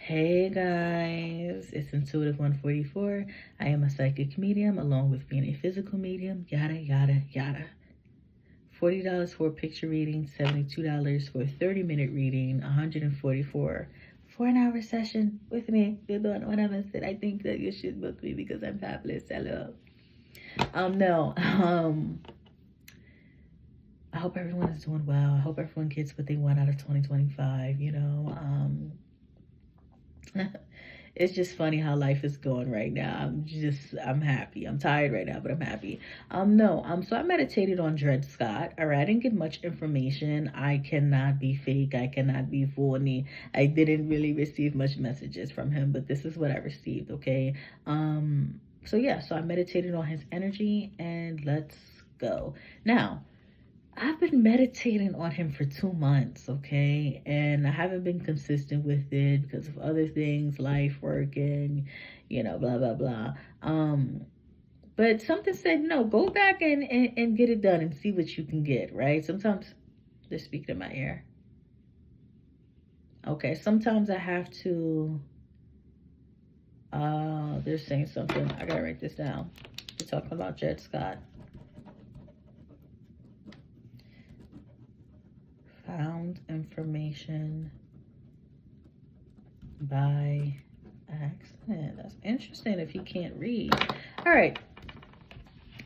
Hey guys, it's Intuitive 144. I am a psychic medium along with being a physical medium, yada yada yada. $40 for a picture reading, $72 for a 30-minute reading, $144 for an hour session with me. You don't want to miss it. I think that you should book me because I'm fabulous. Hello. No. I hope everyone is doing well. I hope everyone gets what they want out of 2025, It's just funny how life is going right now. I'm happy. I'm tired right now, but I'm happy. No, so I meditated on Dred Scott. All right, I didn't get much information. I cannot be fake. I cannot be phony. I didn't really receive much messages from him, but this is what I received. Okay. So I meditated on his energy, and let's go now. I've been meditating on him for 2 months, okay? And I haven't been consistent with it because of other things, life, work, and, blah, blah, blah. But something said, no, go back and get it done and see what you can get, right? Sometimes they're speaking in my ear. Okay, sometimes I have to, they're saying something. I gotta write this down. We're talking about Dred Scott. Found information by accident. That's interesting if he can't read. All right.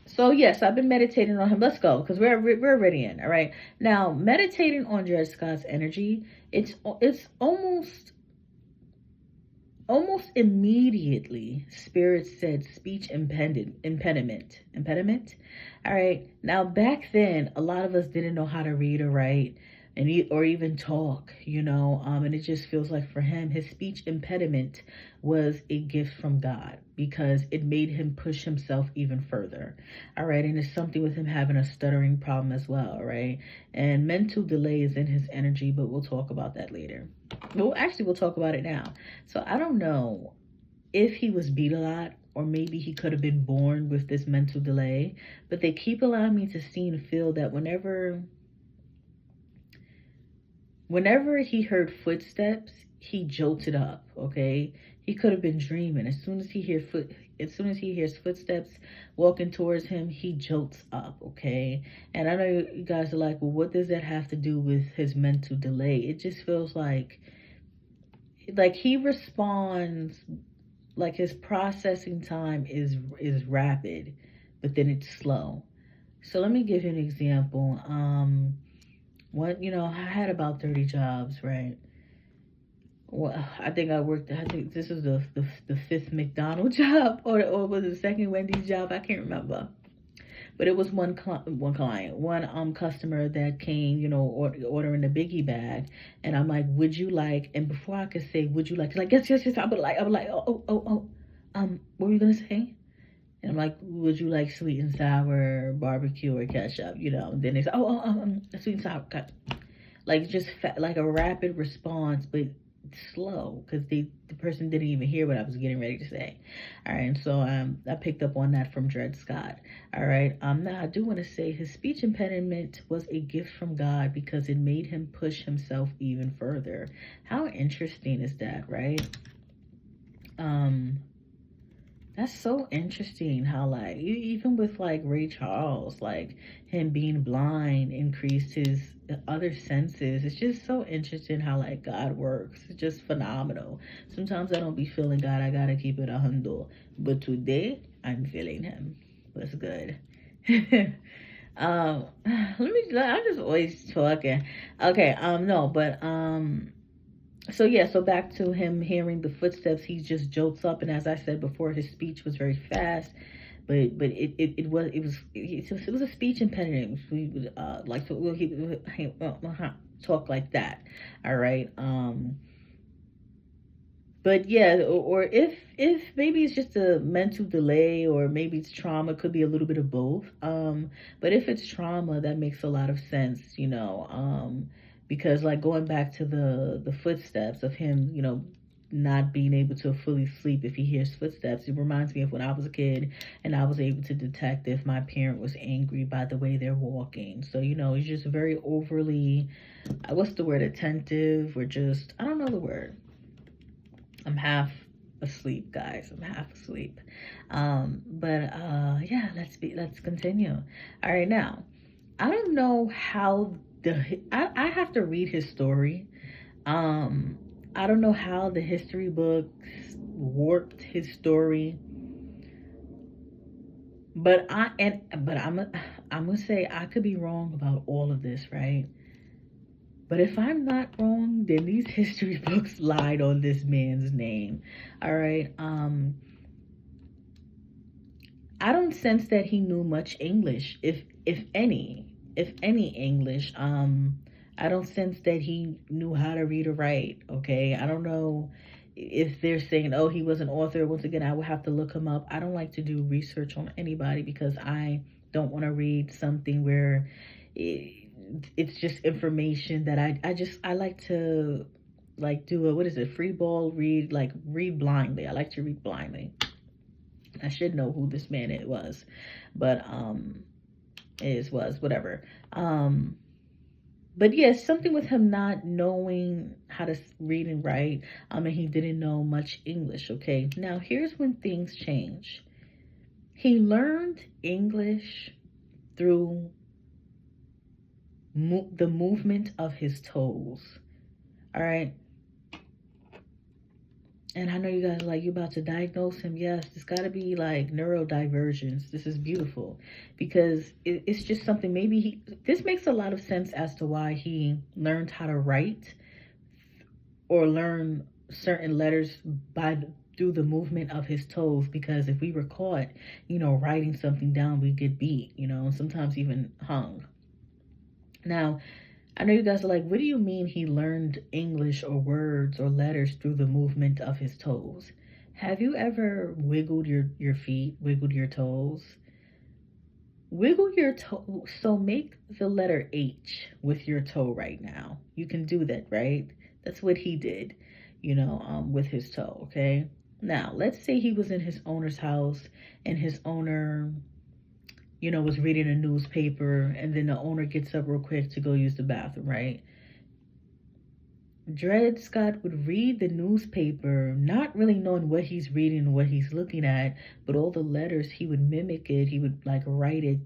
So yes, I've been meditating on him. Let's go because we're already in. All right. Now meditating on Dred Scott's energy. It's almost immediately. Spirit said speech impediment. All right. Now back then, a lot of us didn't know how to read or write or even talk, and it just feels like for him, his speech impediment was a gift from God because it made him push himself even further. All right. And it's something with him having a stuttering problem as well. Right. And mental delay is in his energy, but we'll talk about that later. Well, actually, we'll talk about it now. So I don't know if he was beat a lot, or maybe he could have been born with this mental delay, but they keep allowing me to see and feel that whenever he heard footsteps, he jolted up. Okay, he could have been dreaming. As soon as he hears footsteps walking towards him, he jolts up. Okay, and I know you guys are like, well, what does that have to do with his mental delay? It just feels like he responds, like his processing time is rapid, but then it's slow. So let me give you an example. I had about 30 jobs, right? Well, I think this is the fifth McDonald's job, or was it the second Wendy's job? I can't remember. But it was one client, one customer that came, ordering the biggie bag, and I'm like, would you like? And before I could say, would you like? Like, yes, yes, yes. I would like, oh. What were you gonna say? And I'm like, would you like sweet and sour, barbecue, or ketchup? And then they say, sweet and sour. Like just like a rapid response, but slow because the person didn't even hear what I was getting ready to say. All right, and so I picked up on that from Dred Scott. All right, now I do want to say his speech impediment was a gift from God because it made him push himself even further. How interesting is that, right? That's so interesting how even with Ray Charles, him being blind increased his other senses. It's just so interesting how God works. It's just phenomenal. Sometimes I don't be feeling God. I gotta keep it 100. But today I'm feeling him. What's good? I'm just always talking. Okay, no, but so back to him hearing the footsteps, he just jolts up, and as I said before, his speech was very fast, but it was a speech impediment. We would he talk like that, all right. But yeah, or if maybe it's just a mental delay, or maybe it's trauma, could be a little bit of both. But if it's trauma, that makes a lot of sense, because going back to the footsteps of him, not being able to fully sleep if he hears footsteps. It reminds me of when I was a kid and I was able to detect if my parent was angry by the way they're walking. So, it's just very overly, what's the word, attentive, or just, I don't know the word. I'm half asleep, guys. I'm half asleep. Yeah, let's continue. All right, now I don't know how I have to read his story. Um, I don't know how the history books warped his story, but I'm gonna say I could be wrong about all of this, right? But if I'm not wrong, then these history books lied on this man's name. All right. I don't sense that he knew much English, if any English. I don't sense that he knew how to read or write. Okay, I don't know if they're saying, oh, he was an author. Once again, I would have to look him up. I don't like to do research on anybody because I don't want to read something where it's just information that I like to like do a, what is it, free ball read, like read blindly. I like to read blindly. I should know who this man it was, but was whatever. Um, but yes, yeah, something with him not knowing how to read and write. And he didn't know much English. Okay, now here's when things change. He learned English through the movement of his toes. All right. And I know you guys are like, you about to diagnose him. Yes, it's got to be like neurodivergence. This is beautiful because it's just something. Maybe this makes a lot of sense as to why he learned how to write or learn certain letters through the movement of his toes. Because if we were caught, writing something down, we get beat, and sometimes even hung. Now, I know you guys are like, what do you mean he learned English or words or letters through the movement of his toes? Have you ever wiggled your feet, wiggled your toes? Wiggle your toe. So make the letter H with your toe right now. You can do that, right? That's what he did, with his toe, okay? Now, let's say he was in his owner's house and his owner was reading a newspaper, and then the owner gets up real quick to go use the bathroom, right? Dred Scott would read the newspaper, not really knowing what he's reading, what he's looking at, but all the letters, he would mimic it. He would like write it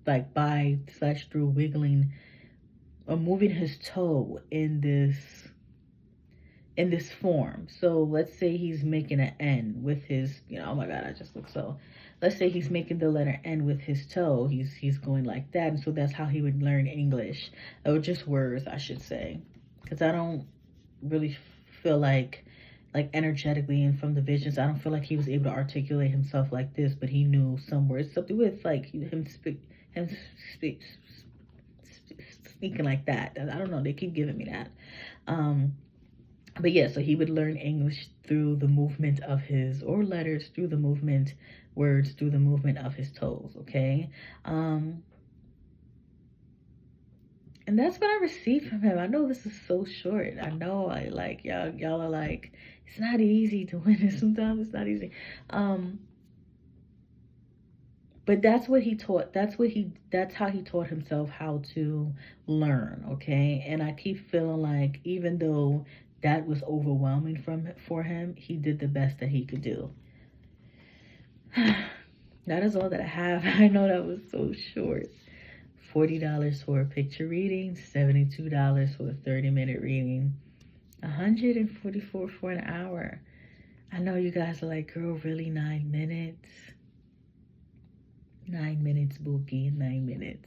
by/slash through wiggling or moving his toe in this form. So let's say he's making an N with his, oh my God, I just look so. Let's say he's making the letter N with his toe. He's going like that. And so that's how he would learn English, or just words, I should say. Because I don't really feel like energetically and from the visions, I don't feel like he was able to articulate himself like this, but he knew some words, something with like him speaking like that. I don't know. They keep giving me that. But yeah, so he would learn English through the movement of his, or letters through the movement, words through the movement of his toes, okay? And that's what I received from him. I know this is so short. I know y'all are like, it's not easy to win it. Sometimes it's not easy. But that's what he taught. That's how he taught himself how to learn, okay? And I keep feeling like even though that was overwhelming for him, he did the best that he could do. That is all that I have. I know that was so short. $40 for a picture reading, $72 for a 30-minute reading, $144 for an hour. I know you guys are like, girl, really 9 minutes? 9 minutes, Bookie, 9 minutes.